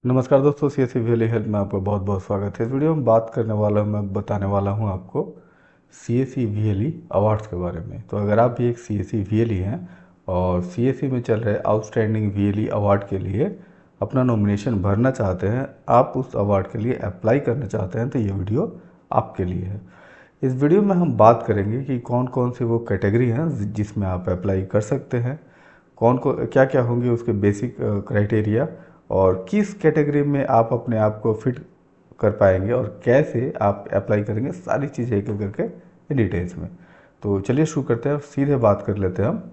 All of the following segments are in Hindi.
नमस्कार दोस्तों, CSE वैली हेल्थ में आपका बहुत बहुत स्वागत है। इस वीडियो में बात करने वाला हूँ, मैं बताने वाला हूँ आपको CSE VLE अवार्ड्स के बारे में। तो अगर आप भी एक CSE VLE हैं और CSE में चल रहे आउटस्टैंडिंग VLE अवार्ड के लिए अपना नॉमिनेशन भरना चाहते हैं, आप उस अवार्ड के लिए अप्लाई करना चाहते हैं, तो ये वीडियो आपके लिए है। इस वीडियो में हम बात करेंगे कि कौन कौन से वो कैटेगरी हैं जिसमें आप अप्लाई कर सकते हैं, कौन को क्या क्या होंगे उसके बेसिक क्राइटेरिया, और किस कैटेगरी में आप अपने आप को फिट कर पाएंगे और कैसे आप अप्लाई करेंगे, सारी चीज़ें एक एक करके डिटेल्स में। तो चलिए शुरू करते हैं, सीधे बात कर लेते हैं हम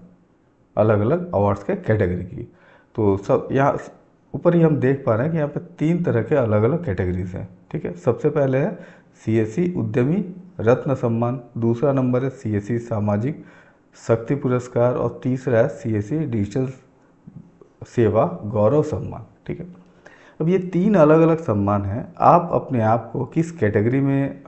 अलग अलग अवार्ड्स के कैटेगरी की। तो सब यहाँ ऊपर ही हम देख पा रहे हैं कि यहाँ पे 3 तरह के अलग अलग कैटेगरीज हैं। ठीक है, सबसे पहले है CSE उद्यमी रत्न सम्मान, दूसरा नंबर है CSE सामाजिक शक्ति पुरस्कार और तीसरा है CSE डिजिटल सेवा गौरव सम्मान। ठीक है, अब ये 3 अलग अलग सम्मान हैं। आप अपने आप को किस कैटेगरी में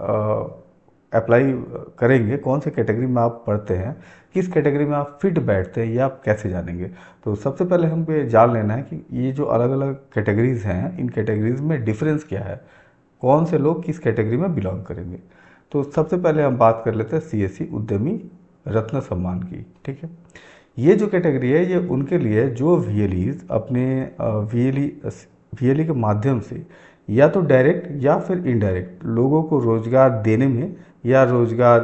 अप्लाई करेंगे, कौन से कैटेगरी में आप पढ़ते हैं, किस कैटेगरी में आप फिट बैठते हैं, ये आप कैसे जानेंगे। तो सबसे पहले हमको ये जान लेना है कि ये जो अलग अलग कैटेगरीज हैं, इन कैटेगरीज में डिफरेंस क्या है, कौन से लोग किस कैटेगरी में बिलोंग करेंगे। तो सबसे पहले हम बात कर लेते हैं CSE उद्यमी रत्न सम्मान की। ठीक है, ये जो कैटेगरी है ये उनके लिए जो VLEs अपने VLE के माध्यम से या तो डायरेक्ट या फिर इनडायरेक्ट लोगों को रोजगार देने में या रोजगार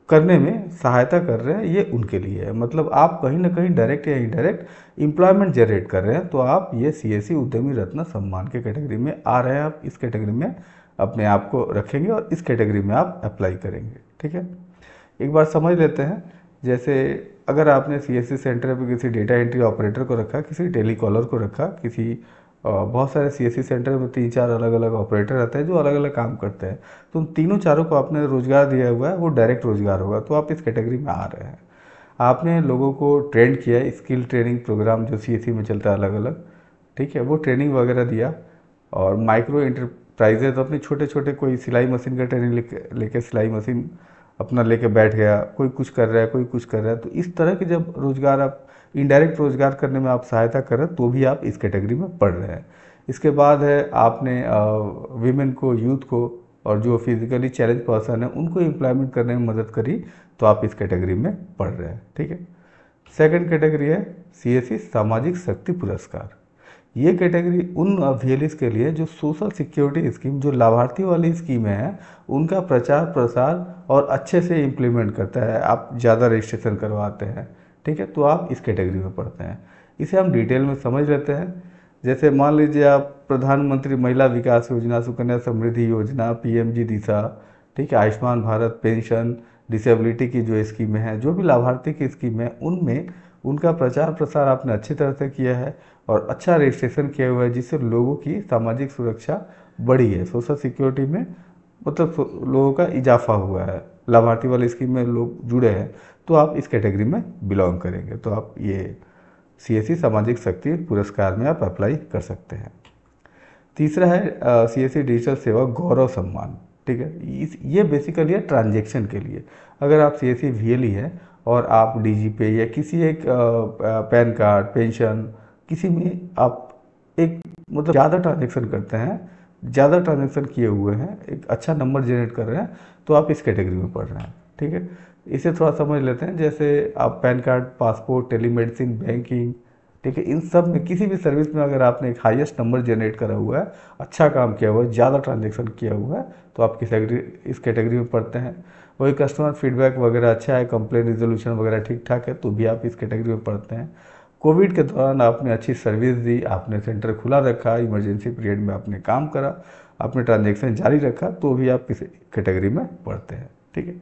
करने में सहायता कर रहे हैं, ये उनके लिए है। मतलब आप कहीं ना कहीं डायरेक्ट या इनडायरेक्ट एम्प्लॉयमेंट जनरेट कर रहे हैं, तो आप ये CSE उद्यमी रत्न सम्मान के कैटेगरी में आ रहे हैं। आप इस कैटेगरी में अपने आप को रखेंगे और इस कैटेगरी में आप अप्लाई करेंगे। ठीक है, एक बार समझ लेते हैं। जैसे अगर आपने CSE सेंटर पे किसी डेटा एंट्री ऑपरेटर को रखा, किसी टेलीकॉलर को रखा, किसी बहुत सारे CSE सेंटर में 3-4 अलग अलग ऑपरेटर रहते हैं जो अलग अलग काम करते हैं, तो उन तीनों चारों को आपने रोजगार दिया हुआ है, वो डायरेक्ट रोजगार होगा, तो आप इस कैटेगरी में आ रहे हैं। आपने लोगों को ट्रेंड किया है, स्किल ट्रेनिंग प्रोग्राम जो CSE में चलता है अलग अलग, ठीक है, वो ट्रेनिंग वगैरह दिया। और माइक्रो इंटरप्राइजेज अपने छोटे छोटे, कोई सिलाई मशीन का ट्रेनिंग लेके सिलाई मशीन अपना लेके बैठ गया, कोई कुछ कर रहा है, कोई कुछ कर रहा है, तो इस तरह के जब रोजगार आप इनडायरेक्ट रोजगार करने में आप सहायता कर रहे हैं, तो भी आप इस कैटेगरी में पढ़ रहे हैं। इसके बाद है आपने वीमेन को, यूथ को और जो फिजिकली चैलेंज पर्सन है उनको एम्प्लॉयमेंट करने में मदद करी, तो आप इस कैटेगरी में पढ़ रहे हैं। ठीक है, सेकंड कैटेगरी है CSE सामाजिक शक्ति पुरस्कार। ये कैटेगरी उन VLEs के लिए जो सोशल सिक्योरिटी स्कीम, जो लाभार्थी वाली स्कीमें हैं, उनका प्रचार प्रसार और अच्छे से इम्प्लीमेंट करता है। आप ज़्यादा रजिस्ट्रेशन करवाते हैं, ठीक है, तो आप इस कैटेगरी में पढ़ते हैं। इसे हम डिटेल में समझ लेते हैं। जैसे मान लीजिए आप प्रधानमंत्री महिला विकास योजना, सुकन्या समृद्धि योजना, PMG दिशा, ठीक है, आयुष्मान भारत पेंशन, डिसेबिलिटी की जो स्कीमें हैं, जो भी लाभार्थी की स्कीम है, उनमें उनका प्रचार प्रसार आपने अच्छी तरह से किया है और अच्छा रजिस्ट्रेशन किया हुआ है, जिससे लोगों की सामाजिक सुरक्षा बढ़ी है, सोशल सिक्योरिटी में मतलब लोगों का इजाफा हुआ है, लाभार्थी वाली स्कीम में लोग जुड़े हैं, तो आप इस कैटेगरी में बिलोंग करेंगे, तो आप ये CSE सामाजिक शक्ति पुरस्कार में आप अप्लाई कर सकते हैं। तीसरा है CSE डिजिटल सेवा गौरव सम्मान। ठीक है, ये बेसिकली है ट्रांजैक्शन के लिए। अगर आप CSE VLE है और आप DG पे या किसी एक पैन कार्ड, पेंशन, किसी में आप एक मतलब ज़्यादा ट्रांजैक्शन करते हैं, ज़्यादा ट्रांजैक्शन किए हुए हैं, एक अच्छा नंबर जनरेट कर रहे हैं, तो आप इस कैटेगरी में पढ़ रहे हैं। ठीक है, इसे थोड़ा समझ लेते हैं। जैसे आप pan card, passport, telemedicine, banking, ठीक है, इन सब में किसी भी सर्विस में अगर आपने एक हाईएस्ट नंबर जनरेट करा हुआ है, अच्छा काम किया हुआ है, ज़्यादा ट्रांजैक्शन किया हुआ है, तो आप इस कैटेगरी में पढ़ते हैं। वही कस्टमर फीडबैक वगैरह अच्छा है, कंप्लेन रिजोल्यूशन वगैरह ठीक ठाक है, तो भी आप इस कैटेगरी में पढ़ते हैं। कोविड के दौरान आपने अच्छी सर्विस दी, आपने सेंटर खुला रखा, इमरजेंसी पीरियड में आपने काम करा, आपने ट्रांजैक्शन जारी रखा, तो भी आप इस कैटेगरी में पढ़ते हैं। ठीक है,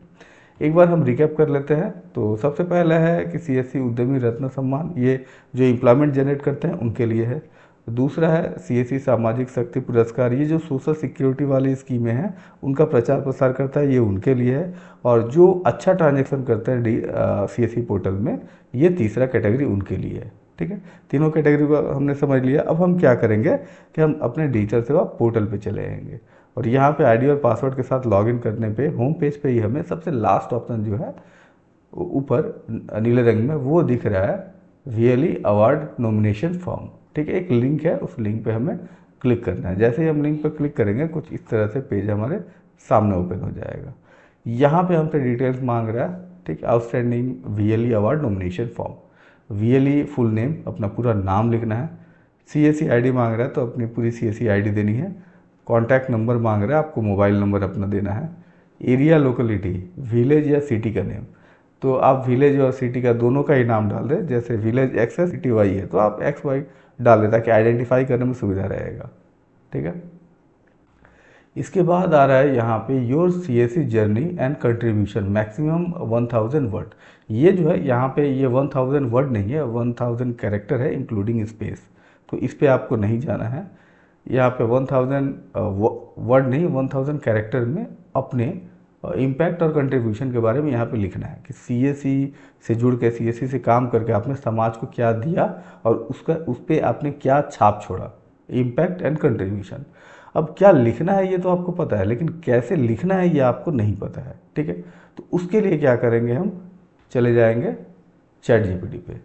एक बार हम रिकैप कर लेते हैं। तो सबसे पहला है कि CSE उद्यमी रत्न सम्मान, ये जो एम्प्लॉयमेंट जनरेट करते हैं उनके लिए है। दूसरा है CSE सामाजिक शक्ति पुरस्कार, ये जो सोशल सिक्योरिटी वाली स्कीमें हैं उनका प्रचार प्रसार करता है, ये उनके लिए है। और जो अच्छा ट्रांजैक्शन करते हैं CSE पोर्टल में, ये तीसरा कैटेगरी उनके लिए है। ठीक है, तीनों कैटेगरी को हमने समझ लिया। अब हम क्या करेंगे कि हम अपने डिजिटल सेवा पोर्टल पे चले जाएंगे और यहाँ पे ID और पासवर्ड के साथ लॉगिन करने पे होम पेज पे ही हमें सबसे लास्ट ऑप्शन जो है ऊपर नीले रंग में वो दिख रहा है, VLE अवार्ड नॉमिनेशन फॉर्म। ठीक है, एक लिंक है, उस लिंक पे हमें क्लिक करना है। जैसे ही हम लिंक पर क्लिक करेंगे कुछ इस तरह से पेज हमारे सामने ओपन हो जाएगा। यहाँ पे हमसे डिटेल्स मांग रहा है, ठीक, outstanding VLE award nomination form. VLE full name, अपना पूरा नाम लिखना है। CSE ID मांग रहा है तो अपनी पूरी CSE ID देनी है। कॉन्टैक्ट नंबर मांग रहा है, आपको मोबाइल नंबर अपना देना है। एरिया लोकेलिटी, विलेज या सिटी का नेम, तो आप विलेज और सिटी का दोनों का ही नाम डाल दें। जैसे विलेज X है, सिटी Y है, तो आप XY डाल दें ताकि आइडेंटिफाई करने में सुविधा रहेगा, ठीक है। इसके बाद आ रहा है यहाँ पे your CSE journey and contribution maximum 1000 word. ये जो है यहाँ पे ये 1000 वर्ड नहीं है, 1000 कैरेक्टर है इंक्लूडिंग स्पेस, तो इस पे आपको नहीं जाना है। यहाँ पे 1000 वर्ड नहीं, 1000 कैरेक्टर में अपने इम्पैक्ट और कंट्रीब्यूशन के बारे में यहाँ पे लिखना है कि CSE से जुड़ के, CSE से काम करके आपने समाज को क्या दिया और उस पर आपने क्या छाप छोड़ा, इम्पैक्ट एंड कंट्रीब्यूशन। अब क्या लिखना है ये तो आपको पता है, लेकिन कैसे लिखना है ये आपको नहीं पता है, ठीक है। तो उसके लिए क्या करेंगे, हम चले जाएंगे ChatGPT पे,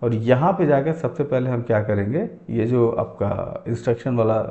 और यहाँ पे जाकर सबसे पहले हम क्या करेंगे, ये जो आपका इंस्ट्रक्शन वाला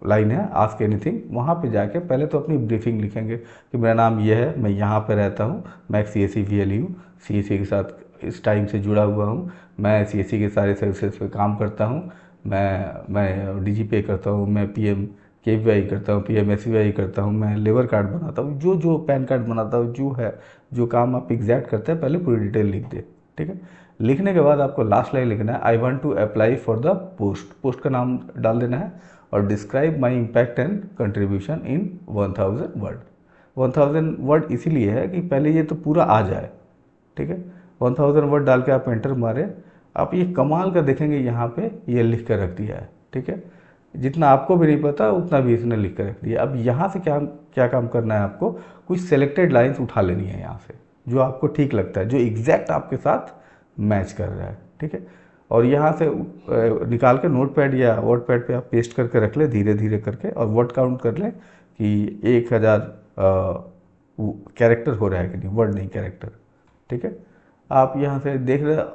लाइन है आस्क एनीथिंग, वहाँ पे जाके पहले तो अपनी ब्रीफिंग लिखेंगे कि मेरा नाम ये है, मैं यहाँ पे रहता हूँ, मैं एक CSE VLE हूँ, CSE के साथ इस टाइम से जुड़ा हुआ हूँ, मैं CSE के सारे सर्विसेज पे काम करता हूँ, मैं DGPA करता हूँ, मैं PMKVY करता हूँ, PMSVY करता हूँ, मैं लेबर कार्ड बनाता हूँ, जो जो पैन कार्ड बनाता हूँ, जो है जो काम आप एग्जैक्ट करते हैं पहले पूरी डिटेल लिख दे, ठीक है। लिखने के बाद आपको लास्ट लाइन लिखना है I want to apply for the post, post का नाम डाल देना है, और describe my impact and contribution in 1000 word. 1000 word इसीलिए है कि पहले ये तो पूरा आ जाए, ठीक है। 1000 वर्ड डाल के आप एंटर मारे, आप ये कमाल का देखेंगे यहाँ पे ये लिख कर रख दिया है, ठीक है। जितना आपको भी नहीं पता उतना भी इसने लिख कर रख दिया। अब यहाँ से क्या क्या काम करना है, आपको कुछ सेलेक्टेड लाइन्स उठा लेनी है यहाँ से, जो आपको ठीक लगता है, जो एग्जैक्ट आपके साथ मैच कर रहा है, ठीक है। और यहाँ से निकाल के नोटपैड या वर्डपैड पे आप पेस्ट करके रख ले धीरे धीरे करके, और वर्ड काउंट कर ले कि 1000 कैरेक्टर हो रहा है कि नहीं, वर्ड नहीं कैरेक्टर, ठीक है। आप यहाँ से देख रहे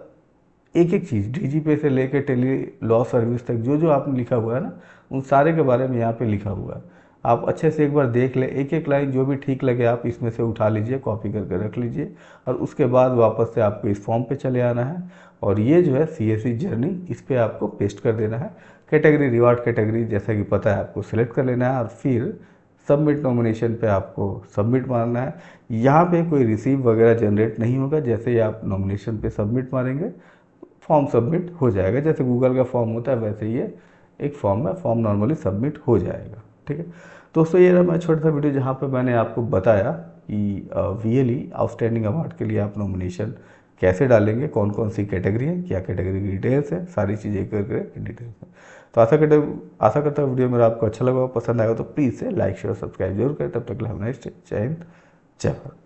एक एक चीज़ DGPA से लेकर टेली लॉ सर्विस तक जो जो आपने लिखा हुआ है ना, उन सारे के बारे में यहाँ पे लिखा हुआ है। आप अच्छे से एक बार देख ले, एक एक लाइन जो भी ठीक लगे आप इसमें से उठा लीजिए, कॉपी करके रख लीजिए, और उसके बाद वापस से आपको इस फॉर्म पे चले आना है, और ये जो है CSE जर्नी, इस पर आपको पेस्ट कर देना है। कैटेगरी रिवार्ड कैटेगरी जैसा कि पता है आपको सिलेक्ट कर लेना है, और फिर सबमिट नॉमिनेशन पे आपको सबमिट मारना है। यहाँ पे कोई रिसीव वगैरह जनरेट नहीं होगा, जैसे ही आप नॉमिनेशन पे सबमिट मारेंगे फॉर्म सबमिट हो जाएगा। जैसे गूगल का फॉर्म होता है वैसे ये एक फॉर्म है, फॉर्म नॉर्मली सबमिट हो जाएगा, ठीक है। दोस्तों ये रहा मैं छोटा सा वीडियो जहाँ पे मैंने आपको बताया कि VLE आउटस्टैंडिंग अवार्ड के लिए आप नॉमिनेशन कैसे डालेंगे, कौन कौन सी कैटेगरी है, क्या कैटेगरी की डिटेल्स है, सारी चीज़ें करके डिटेल्स में। तो आशा करता हूँ वीडियो मेरा आपको अच्छा लगा, पसंद आएगा तो प्लीज़ से लाइक शेयर सब्सक्राइब जरूर करें। तब तक हैव अ नाइस डे, जय हिंद, जय भारत।